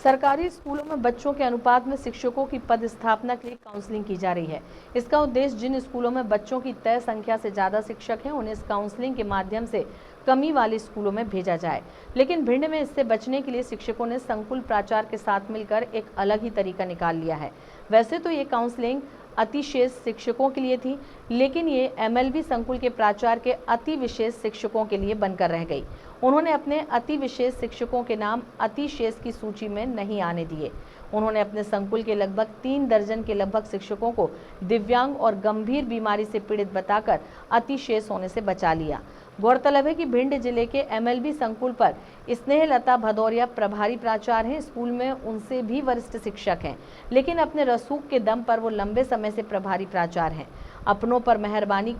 सरकारी स्कूलों में बच्चों के अनुपात में शिक्षकों की पदस्थापना के लिए काउंसलिंग की जा रही है। इसका उद्देश्य जिन स्कूलों में बच्चों की तय संख्या से ज़्यादा शिक्षक हैं, उन्हें इस काउंसलिंग के माध्यम से कमी वाले स्कूलों में भेजा जाए। लेकिन भिंड में इससे बचने के लिए शिक्षकों ने संकुल प्राचार्य के साथ मिलकर एक अलग ही तरीका निकाल लिया है। वैसे तो ये काउंसलिंग अतिशेष शिक्षकों के लिए थी, लेकिन ये एमएलबी संकुल के प्राचार्य के अति विशेष शिक्षकों के लिए बनकर रह गई। उन्होंने अपने अति विशेष शिक्षकों के नाम अतिशेष की सूची में नहीं आने दिए। उन्होंने अपने संकुल के लगभग 3 दर्जन के लगभग शिक्षकों को दिव्यांग और गंभीर बीमारी से पीड़ित बताकर अतिशेष होने से बचा लिया। गौरतलब है कि भिंड जिले के एमएलबी संकुल पर स्नेहलता भदौरिया प्रभारी प्राचार्य हैं। स्कूल में उनसे भी वरिष्ठ शिक्षक हैं, लेकिन अपने रसूख के दम पर वो लंबे समय से प्रभारी प्राचार्य हैं। अपनों पर मेहरबानी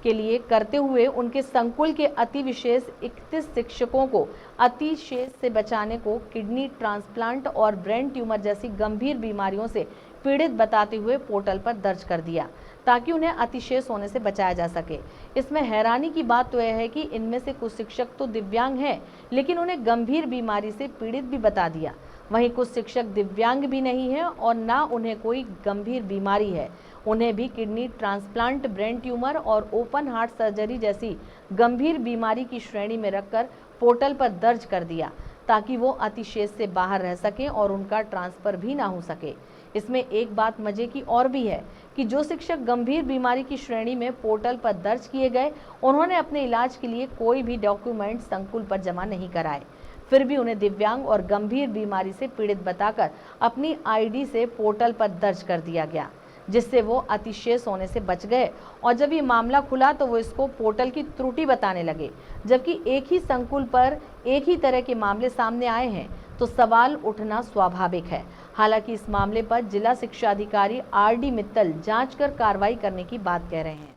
के लिए करते हुए उनके संकुल के अति विशेष 31 शिक्षकों को अतिशेष से बचाने को किडनी ट्रांसप्लांट और ब्रेन ट्यूमर जैसी गंभीर बीमारियों से पीड़ित बताते हुए पोर्टल पर दर्ज कर दिया, ताकि उन्हें अतिशेष होने से बचाया जा सके। इसमें हैरानी की बात तो यह है कि इनमें से कुछ शिक्षक तो दिव्यांग हैं, लेकिन उन्हें गंभीर बीमारी से पीड़ित भी बता दिया। वहीं कुछ शिक्षक दिव्यांग भी नहीं हैं और ना उन्हें कोई गंभीर बीमारी है, उन्हें भी किडनी ट्रांसप्लांट, ब्रेन ट्यूमर और ओपन हार्ट सर्जरी जैसी गंभीर बीमारी की श्रेणी में रखकर पोर्टल पर दर्ज कर दिया, ताकि वो अतिशेष से बाहर रह सकें और उनका ट्रांसफर भी ना हो सके। इसमें एक बात मजे की और भी है कि जो शिक्षक गंभीर बीमारी की श्रेणी में पोर्टल पर दर्ज किए गए, उन्होंने अपने इलाज के लिए कोई भी डॉक्यूमेंट संकुल पर जमा नहीं कराए। फिर भी उन्हें दिव्यांग और गंभीर बीमारी से पीड़ित बताकर अपनी आईडी से पोर्टल पर दर्ज कर दिया गया, जिससे वो अतिशेष होने से बच गए। और जब ये मामला खुला तो वो इसको पोर्टल की त्रुटि बताने लगे, जबकि एक ही संकुल पर एक ही तरह के मामले सामने आए हैं, तो सवाल उठना स्वाभाविक है। हालांकि इस मामले पर जिला शिक्षा अधिकारी आरडी मित्तल जांच कर कार्रवाई करने की बात कह रहे हैं।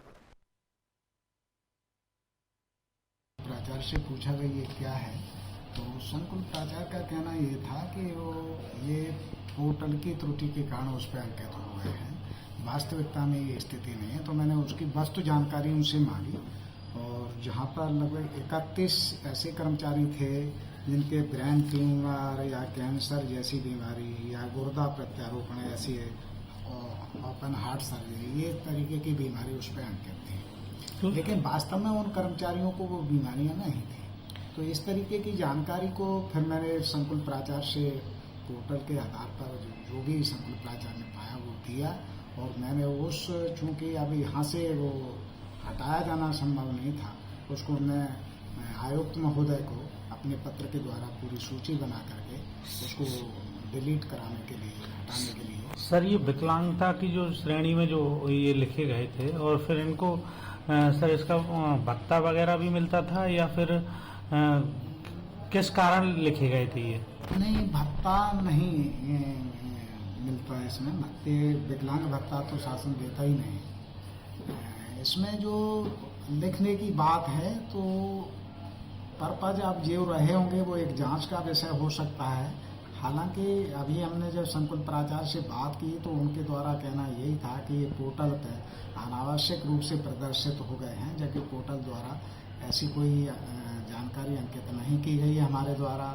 प्राचार्य से पूछा गया ये क्या है, तो संकुल प्राचार्य का कहना ये था कि वो ये पोर्टल की त्रुटि के कारण उस पर अंकित हो गए हैं। वास्तविकता में ये स्थिति नहीं है। तो मैंने उसकी वस्तु जानकारी उनसे मांगी, और जहाँ पर लगभग 31 ऐसे कर्मचारी थे जिनके ब्रेन ट्यूमर या कैंसर जैसी बीमारी या गुर्दा प्रत्यारोपण ऐसी ओपन हार्ट सर्जरी, ये तरीके की बीमारी उस पर अंकित थी, लेकिन वास्तव में उन कर्मचारियों को वो बीमारियां नहीं थी। तो इस तरीके की जानकारी को फिर मैंने संकुल प्राचार्य से पोर्टल के आधार पर जो भी संकुल प्राचार्य ने पाया वो दिया, और मैंने चूंकि अब यहाँ से वो हटाया जाना संभव नहीं था, उसको मैं आयुक्त महोदय को अपने पत्र के द्वारा पूरी सूची बना करके उसको डिलीट कराने के लिए, हटाने के लिए। सर, ये विकलांगता की जो श्रेणी में जो ये लिखे गए थे, और फिर इनको सर इसका भत्ता वगैरह भी मिलता था, या फिर किस कारण लिखे गए थे ये? नहीं, भत्ता नहीं मिलता है इसमें। भत्ते, विकलांग भत्ता तो शासन देता ही नहीं। इसमें जो लिखने की बात है, तो पर्पज आप जो रहे होंगे वो एक जांच का विषय हो सकता है। हालांकि अभी हमने जब संकुल प्राचार्य से बात की तो उनके द्वारा कहना यही था कि ये पोर्टल पर अनावश्यक रूप से प्रदर्शित हो गए हैं, जबकि पोर्टल द्वारा ऐसी कोई जानकारी अंकित नहीं की गई है हमारे द्वारा।